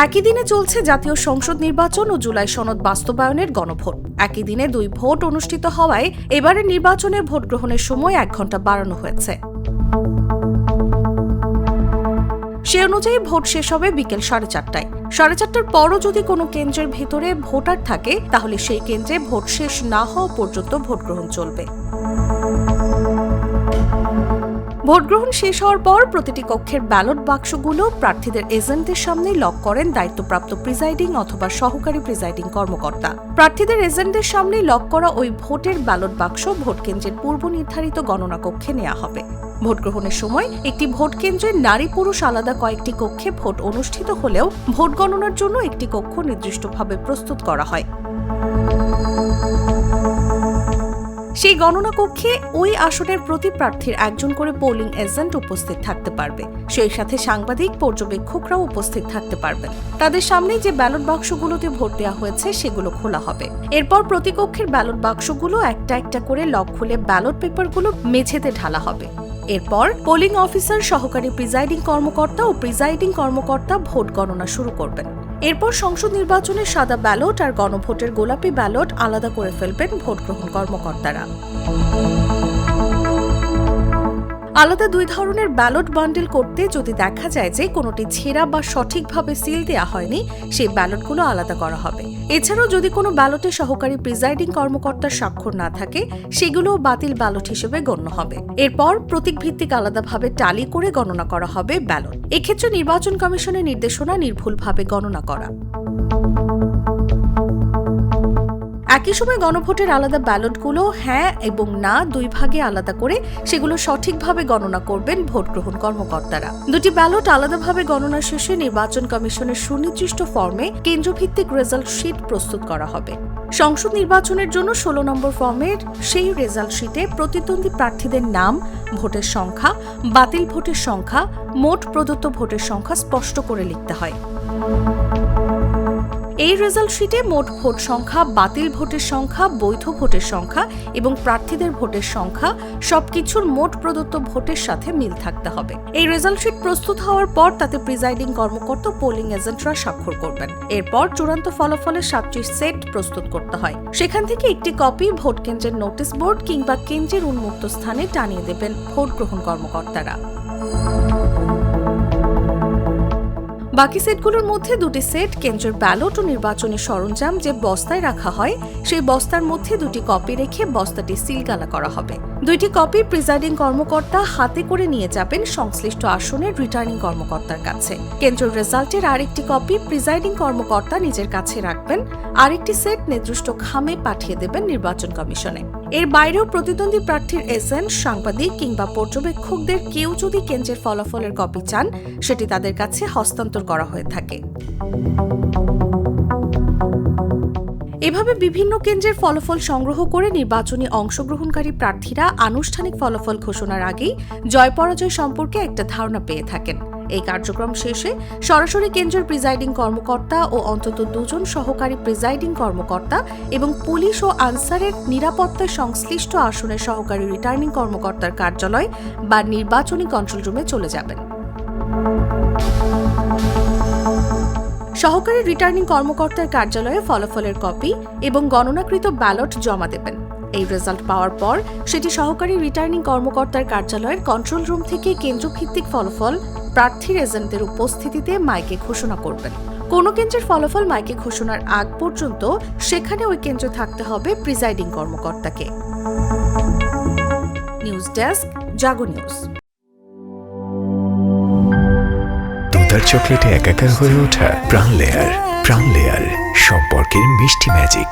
একই দিনে চলছে জাতীয় সংসদ নির্বাচন ও জুলাই সনদ বাস্তবায়নের গণভোট। একই দিনে 2 ভোট অনুষ্ঠিত হওয়ায় এবারের নির্বাচনে ভোট গ্রহণের সময় 1 ঘণ্টা বাড়ানো হয়েছে। সে অনুযায়ী ভোট শেষ হবে বিকেল 4:30টায়। 4:30টার পরও যদি কোনো কেন্দ্রের ভেতরে ভোটার থাকে তাহলে সেই কেন্দ্রে ভোট শেষ না হওয়া পর্যন্ত ভোট গ্রহণ চলবে। ভোট গ্রহণ শেষ হওয়ার পর প্রতিটি কক্ষের ব্যালট বাক্সগুলো প্রার্থীদের এজেন্টদের সামনে লক করেন দায়িত্বপ্রাপ্ত প্রিজাইডিং অথবা সহকারী প্রিজাইডিং কর্মকর্তা। প্রার্থীদের এজেন্টদের সামনে লক করা ওই ভোটের ব্যালট বাক্স ভোট কেন্দ্রের পূর্ব নির্ধারিত গণনা কক্ষে নেওয়া হবে। ভোট গ্রহণের সময় একটি ভোট কেন্দ্রে নারী পুরুষ আলাদা কয়েকটি কক্ষে ভোট অনুষ্ঠিত হলেও ভোট গণনার জন্য একটি কক্ষ নির্দিষ্টভাবে প্রস্তুত করা হয়। সেই গণনা কক্ষে ওই আসনের প্রতি প্রার্থীর একজন করে পোলিং এজেন্ট উপস্থিত থাকতে পারবে। সেই সাথে সাংবাদিক পর্যবেক্ষকরাও উপস্থিত থাকতে পারবেন। তাদের সামনে যে ব্যালট বাক্সগুলোতে ভোট দেওয়া হয়েছে সেগুলো খোলা হবে। এরপর প্রতি কক্ষের ব্যালট বাক্সগুলো একটা একটা করে লক খুলে ব্যালট পেপারগুলো মেঝেতে ঢালা হবে। এরপর পোলিং অফিসার, সহকারী প্রিজাইডিং কর্মকর্তা ও প্রিজাইডিং কর্মকর্তা ভোট গণনা শুরু করবেন। এরপর সংসদ নির্বাচনের সাদা ব্যালট আর গণভোটের গোলাপি ব্যালট আলাদা করে ফেলবেন ভোট গ্রহণ কর্মকর্তারা। আলাদা 2 ধরনের ব্যালট বান্ডেল করতে যদি দেখা যায় যে কোনোটি ছেঁড়া বা সঠিকভাবে সিল দেওয়া হয়নি, সেই ব্যালটগুলো আলাদা করা হবে। এছাড়াও যদি কোনো ব্যালটে সহকারী প্রিজাইডিং কর্মকর্তার স্বাক্ষর না থাকে, সেগুলোও বাতিল ব্যালট হিসেবে গণ্য হবে। এরপর প্রতীক ভিত্তিক আলাদাভাবে টালি করে গণনা করা হবে ব্যালট। এক্ষেত্রে নির্বাচন কমিশনের নির্দেশনা নির্ভুলভাবে গণনা করা। একই সময় গণভোটের আলাদা ব্যালটগুলো হ্যাঁ এবং না 2 ভাগে আলাদা করে সেগুলো সঠিকভাবে গণনা করবেন ভোট গ্রহণ কর্মকর্তারা। 2টি ব্যালট আলাদাভাবে গণনা শেষে নির্বাচন কমিশনের সুনির্দিষ্ট ফর্মে কেন্দ্রভিত্তিক রেজাল্ট শিট প্রস্তুত করা হবে। সংসদ নির্বাচনের জন্য 16 নম্বর ফর্মের সেই রেজাল্ট শিটে প্রতিদ্বন্দ্বী প্রার্থীদের নাম, ভোটের সংখ্যা, বাতিল ভোটের সংখ্যা, মোট প্রদত্ত ভোটের সংখ্যা স্পষ্ট করে লিখতে হয়। এই রেজাল্ট শিটে মোট ভোট সংখ্যা, বাতিল ভোটের সংখ্যা, বৈধ ভোটের সংখ্যা এবং প্রার্থীদের ভোটের সংখ্যা সবকিছুর মোট প্রদত্ত ভোটের সাথে মিল থাকতে হবে। এই রেজাল্ট শিট প্রস্তুত হওয়ার পর তাতে প্রিজাইডিং কর্মকর্তা, পোলিং এজেন্টরা স্বাক্ষর করবেন। এরপর চূড়ান্ত ফলাফলের 7টি সেট প্রস্তুত করতে হয়। সেখান থেকে একটি কপি ভোট কেন্দ্রের নোটিশ বোর্ড কিংবা কেন্দ্রের উন্মুক্ত স্থানে টানিয়ে দেবেন ভোট গ্রহণ কর্মকর্তারা। বাকি সেটগুলোর মধ্যে 2টি সেট কেন্দ্রের ব্যালট ও নির্বাচনী সরঞ্জাম যে বস্তায় রাখা হয়, সেই বস্তার মধ্যে 2টি কপি রেখে বস্তাটি সিলগালা করা হবে। 2টি কপি প্রিজাইডিং কর্মকর্তা হাতে করে নিয়ে যাবেন সংশ্লিষ্ট আসনের রিটার্নিং কর্মকর্তার কাছে। কেন্দ্রের রেজাল্টের আরেকটি কপি প্রিজাইডিং কর্মকর্তা নিজের কাছে রাখবেন। আরেকটি সেট নির্দিষ্ট খামে পাঠিয়ে দেবেন নির্বাচন কমিশনে। এর বাইরেও প্রতিদ্বন্দ্বী প্রার্থীর এজেন্ট, সাংবাদিক কিংবা পর্যবেক্ষকদের কেউ যদি কেন্দ্রের ফলাফলের কপি চান, সেটি তাদের কাছে হস্তান্তর করা হয়ে থাকে। এভাবে বিভিন্ন কেন্দ্রের ফলাফল সংগ্রহ করে নির্বাচনী অংশগ্রহণকারী প্রার্থীরা আনুষ্ঠানিক ফলাফল ঘোষণার আগেই জয় পরাজয় সম্পর্কে একটা ধারণা পেয়ে থাকেন। এই কার্যক্রম শেষে সরাসরি কেন্দ্রের প্রিজাইডিং কর্মকর্তা ও অন্তত 2 জন সহকারী প্রিজাইডিং কর্মকর্তা এবং পুলিশ ও আনসারের নিরাপত্তায় সংশ্লিষ্ট আসনের সহকারী রিটার্নিং কর্মকর্তার কার্যালয় বা নির্বাচনী কন্ট্রোল রুমে চলে যাবেন। সহকারী রিটার্নিং কর্মকর্তার কার্যালয়ে ফলাফলের কপি এবং গণনাকৃত ব্যালট জমা দেবেন। এই রেজাল্ট পাওয়ার পর সেটি সহকারী রিটার্নিং কর্মকর্তার কার্যালয়ের কন্ট্রোল রুম থেকে কেন্দ্রভিত্তিক ফলাফল প্রার্থীর এজেন্টদের উপস্থিতিতে মাইকে ঘোষণা করবেন। কোনো কেন্দ্রের ফলাফল মাইকে ঘোষণার আগ পর্যন্ত সেখানে ওই কেন্দ্রে থাকতে হবে প্রিজাইডিং কর্মকর্তাকে। নিউজ ডেস্ক, জাগো নিউজ। দুধার চকলেটে একাকার হয়ে ওঠা প্রাণ লেয়ার সম্পর্কের মিষ্টি ম্যাজিক।